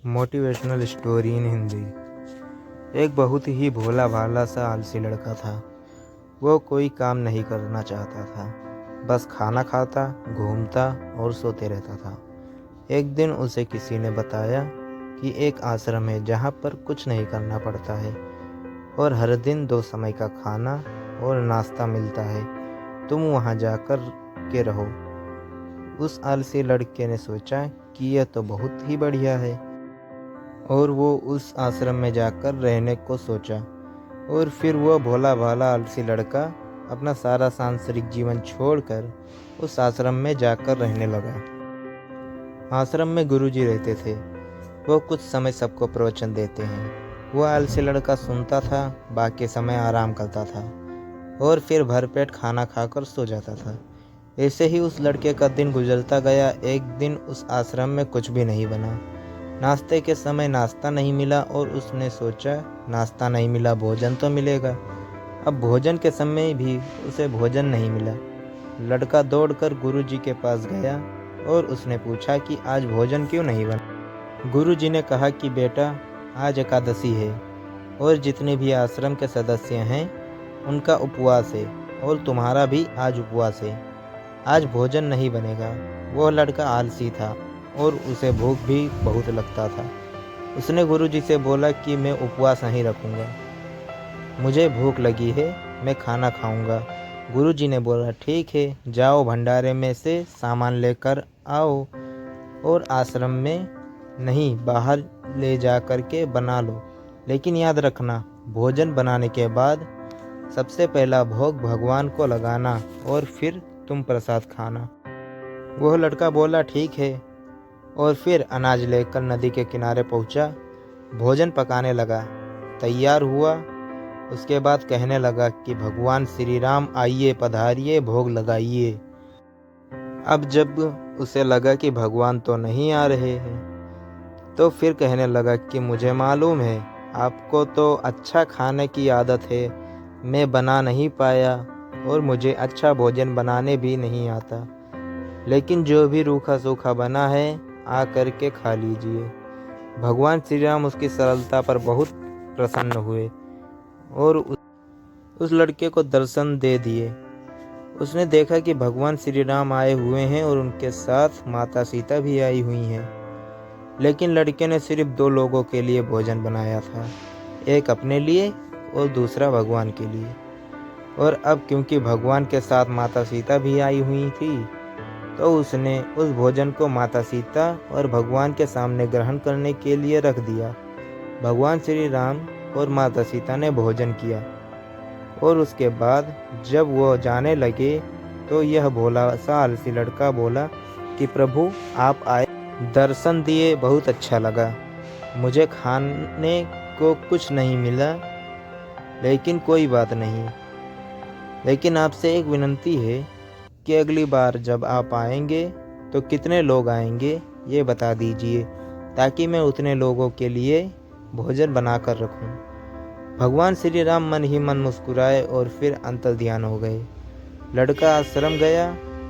Motivational story in Hindi. एक बहुत ही भोला भाला सा आलसी लड़का था। वो कोई काम नहीं करना चाहता था, बस खाना खाता, घूमता और सोते रहता था। एक दिन उसे किसी ने बताया कि एक आश्रम है जहाँ पर कुछ नहीं करना पड़ता है और हर दिन 2 समय का खाना और नाश्ता मिलता है। तुम वहाँ जाकर के रहो। उस आलसी लड़के ने सोचा कि यह तो बहुत ही बढ़िया है और वो उस आश्रम में जाकर रहने को सोचा। और फिर वह भोला भाला आलसी लड़का अपना सारा सांसारिक जीवन छोड़कर उस आश्रम में जाकर रहने लगा। आश्रम में गुरुजी रहते थे। वो कुछ समय सबको प्रवचन देते हैं। वह आलसी लड़का सुनता था, बाकी समय आराम करता था और फिर भरपेट खाना खाकर सो जाता था। ऐसे ही उस लड़के का दिन गुजरता गया। एक दिन उस आश्रम में कुछ भी नहीं बना। नाश्ते के समय नाश्ता नहीं मिला और उसने सोचा नाश्ता नहीं मिला, भोजन तो मिलेगा। अब भोजन के समय भी उसे भोजन नहीं मिला। लड़का दौड़कर गुरुजी के पास गया और उसने पूछा कि आज भोजन क्यों नहीं बना। गुरुजी ने कहा कि बेटा, आज एकादशी है और जितने भी आश्रम के सदस्य हैं उनका उपवास है और तुम्हारा भी आज उपवास है। आज भोजन नहीं बनेगा। वह लड़का आलसी था और उसे भूख भी बहुत लगता था। उसने गुरुजी से बोला कि मैं उपवास नहीं रखूँगा, मुझे भूख लगी है, मैं खाना खाऊंगा। गुरुजी ने बोला ठीक है, जाओ भंडारे में से सामान लेकर आओ और आश्रम में नहीं, बाहर ले जा कर के बना लो। लेकिन याद रखना, भोजन बनाने के बाद सबसे पहला भोग भगवान को लगाना और फिर तुम प्रसाद खाना। वह लड़का बोला ठीक है और फिर अनाज लेकर नदी के किनारे पहुंचा। भोजन पकाने लगा, तैयार हुआ। उसके बाद कहने लगा कि भगवान श्री राम आइए, पधारिए, भोग लगाइए। अब जब उसे लगा कि भगवान तो नहीं आ रहे हैं, तो फिर कहने लगा कि मुझे मालूम है आपको तो अच्छा खाने की आदत है, मैं बना नहीं पाया और मुझे अच्छा भोजन बनाने भी नहीं आता, लेकिन जो भी रूखा सूखा बना है आ करके खा लीजिए। भगवान श्री राम उसकी सरलता पर बहुत प्रसन्न हुए और उस लड़के को दर्शन दे दिए। उसने देखा कि भगवान श्री राम आए हुए हैं और उनके साथ माता सीता भी आई हुई हैं। लेकिन लड़के ने सिर्फ 2 लोगों के लिए भोजन बनाया था, एक अपने लिए और दूसरा भगवान के लिए। और अब क्योंकि भगवान के साथ माता सीता भी आई हुई थी, तो उसने उस भोजन को माता सीता और भगवान के सामने ग्रहण करने के लिए रख दिया। भगवान श्री राम और माता सीता ने भोजन किया और उसके बाद जब वो जाने लगे तो यह भोला सा आलसी लड़का बोला कि प्रभु आप आए, दर्शन दिए, बहुत अच्छा लगा। मुझे खाने को कुछ नहीं मिला, लेकिन कोई बात नहीं। लेकिन आपसे एक विनती है कि अगली बार जब आप आएंगे तो कितने लोग आएंगे ये बता दीजिए, ताकि मैं उतने लोगों के लिए भोजन बनाकर रखूं। भगवान श्री राम मन ही मन मुस्कुराए और फिर अंतर ध्यान हो गए। लड़का आश्रम गया,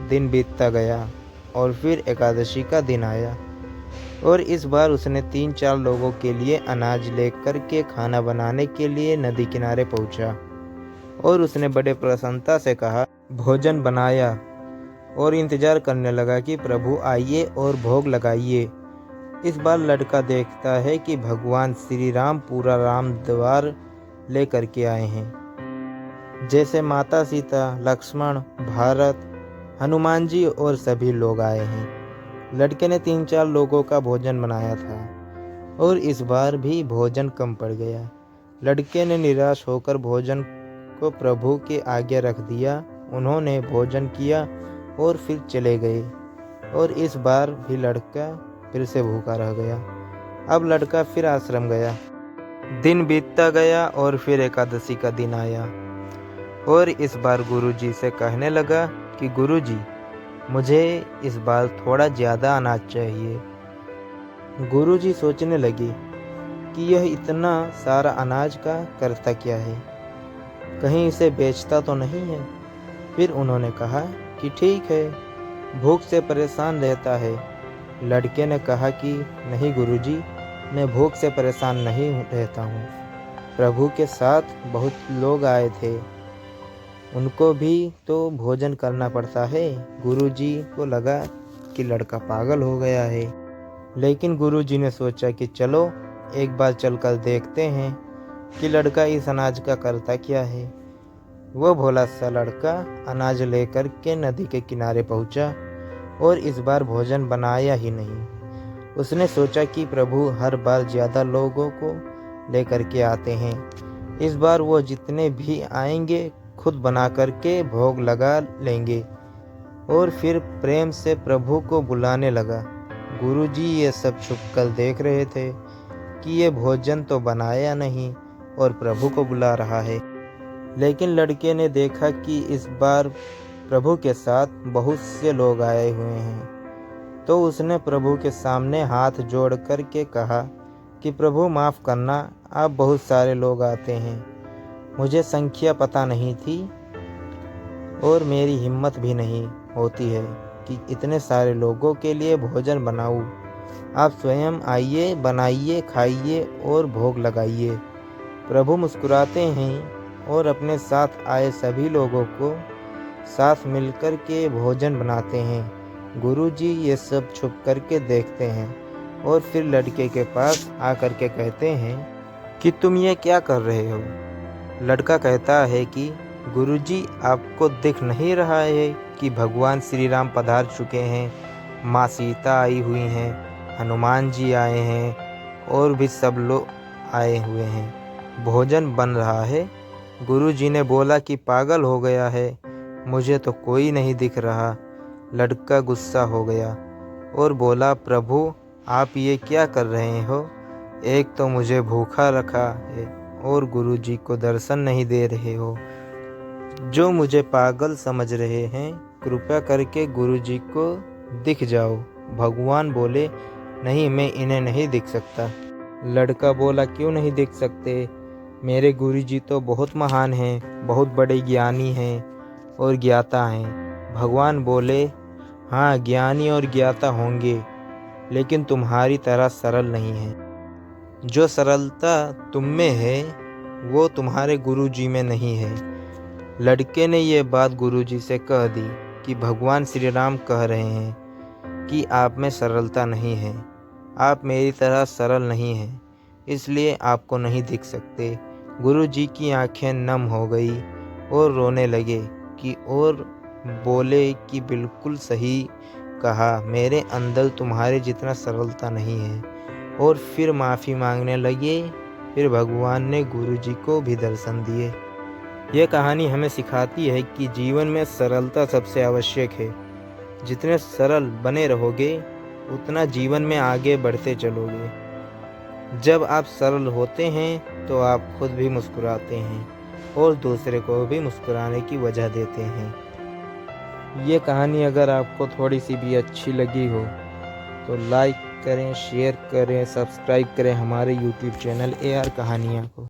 दिन बीतता गया और फिर एकादशी का दिन आया और इस बार उसने 3-4 लोगों के लिए अनाज लेकर के खाना बनाने के लिए नदी किनारे पहुंचा और उसने बड़े प्रसन्नता से कहा, भोजन बनाया और इंतजार करने लगा कि प्रभु आइए और भोग लगाइए। इस बार लड़का देखता है कि भगवान श्री राम पूरा राम द्वार लेकर के आए हैं, जैसे माता सीता, लक्ष्मण, भारत, हनुमान जी और सभी लोग आए हैं। लड़के ने 3-4 लोगों का भोजन बनाया था और इस बार भी भोजन कम पड़ गया। लड़के ने निराश होकर भोजन को प्रभु के आगे रख दिया। उन्होंने भोजन किया और फिर चले गए और इस बार भी लड़का फिर से भूखा रह गया। अब लड़का फिर आश्रम गया। दिन बीतता गया और फिर एकादशी का दिन आया और इस बार गुरुजी से कहने लगा कि गुरुजी, मुझे इस बार थोड़ा ज़्यादा अनाज चाहिए। गुरुजी सोचने लगे कि यह इतना सारा अनाज का करता क्या है, कहीं इसे बेचता तो नहीं है। फिर उन्होंने कहा कि ठीक है, भूख से परेशान रहता है। लड़के ने कहा कि नहीं गुरुजी, मैं भूख से परेशान नहीं रहता हूँ। प्रभु के साथ बहुत लोग आए थे, उनको भी तो भोजन करना पड़ता है। गुरुजी को लगा कि लड़का पागल हो गया है, लेकिन गुरुजी ने सोचा कि चलो एक बार चलकर देखते हैं कि लड़का इस अनाज का करता क्या है। वो भोला सा लड़का अनाज लेकर के नदी के किनारे पहुंचा और इस बार भोजन बनाया ही नहीं। उसने सोचा कि प्रभु हर बार ज़्यादा लोगों को लेकर के आते हैं, इस बार वो जितने भी आएंगे खुद बना करके भोग लगा लेंगे। और फिर प्रेम से प्रभु को बुलाने लगा। गुरुजी ये सब छुपकर देख रहे थे कि ये भोजन तो बनाया नहीं और प्रभु को बुला रहा है। लेकिन लड़के ने देखा कि इस बार प्रभु के साथ बहुत से लोग आए हुए हैं, तो उसने प्रभु के सामने हाथ जोड़ कर के कहा कि प्रभु माफ़ करना, आप बहुत सारे लोग आते हैं, मुझे संख्या पता नहीं थी और मेरी हिम्मत भी नहीं होती है कि इतने सारे लोगों के लिए भोजन बनाऊं। आप स्वयं आइए, बनाइए, खाइए और भोग लगाइए। प्रभु मुस्कुराते हैं और अपने साथ आए सभी लोगों को साथ मिलकर के भोजन बनाते हैं। गुरुजी ये सब छुप करके देखते हैं और फिर लड़के के पास आकर के कहते हैं कि तुम ये क्या कर रहे हो। लड़का कहता है कि गुरुजी, आपको दिख नहीं रहा है कि भगवान श्री राम पधार चुके हैं, माँ सीता आई हुई हैं, हनुमान जी आए हैं और भी सब लोग आए हुए हैं, भोजन बन रहा है। गुरुजी ने बोला कि पागल हो गया है, मुझे तो कोई नहीं दिख रहा। लड़का गुस्सा हो गया और बोला, प्रभु आप ये क्या कर रहे हो, एक तो मुझे भूखा रखा है और गुरुजी को दर्शन नहीं दे रहे हो। जो मुझे पागल समझ रहे हैं, कृपया करके गुरुजी को दिख जाओ। भगवान बोले, नहीं, मैं इन्हें नहीं दिख सकता। लड़का बोला, क्यों नहीं दिख सकते, मेरे गुरुजी तो बहुत महान हैं, बहुत बड़े ज्ञानी हैं और ज्ञाता हैं। भगवान बोले, हाँ ज्ञानी और ज्ञाता होंगे, लेकिन तुम्हारी तरह सरल नहीं है। जो सरलता तुम में है वो तुम्हारे गुरुजी में नहीं है। लड़के ने ये बात गुरुजी से कह दी कि भगवान श्री राम कह रहे हैं कि आप में सरलता नहीं है, आप मेरी तरह सरल नहीं हैं, इसलिए आपको नहीं दिख सकते। गुरुजी की आंखें नम हो गई और रोने लगे कि और बोले कि बिल्कुल सही कहा, मेरे अंदर तुम्हारे जितना सरलता नहीं है। और फिर माफ़ी मांगने लगे। फिर भगवान ने गुरुजी को भी दर्शन दिए। यह कहानी हमें सिखाती है कि जीवन में सरलता सबसे आवश्यक है। जितने सरल बने रहोगे उतना जीवन में आगे बढ़ते चलोगे। जब आप सरल होते हैं तो आप खुद भी मुस्कुराते हैं और दूसरे को भी मुस्कुराने की वजह देते हैं। ये कहानी अगर आपको थोड़ी सी भी अच्छी लगी हो तो लाइक करें, शेयर करें, सब्सक्राइब करें हमारे YouTube चैनल AR कहानियाँ को।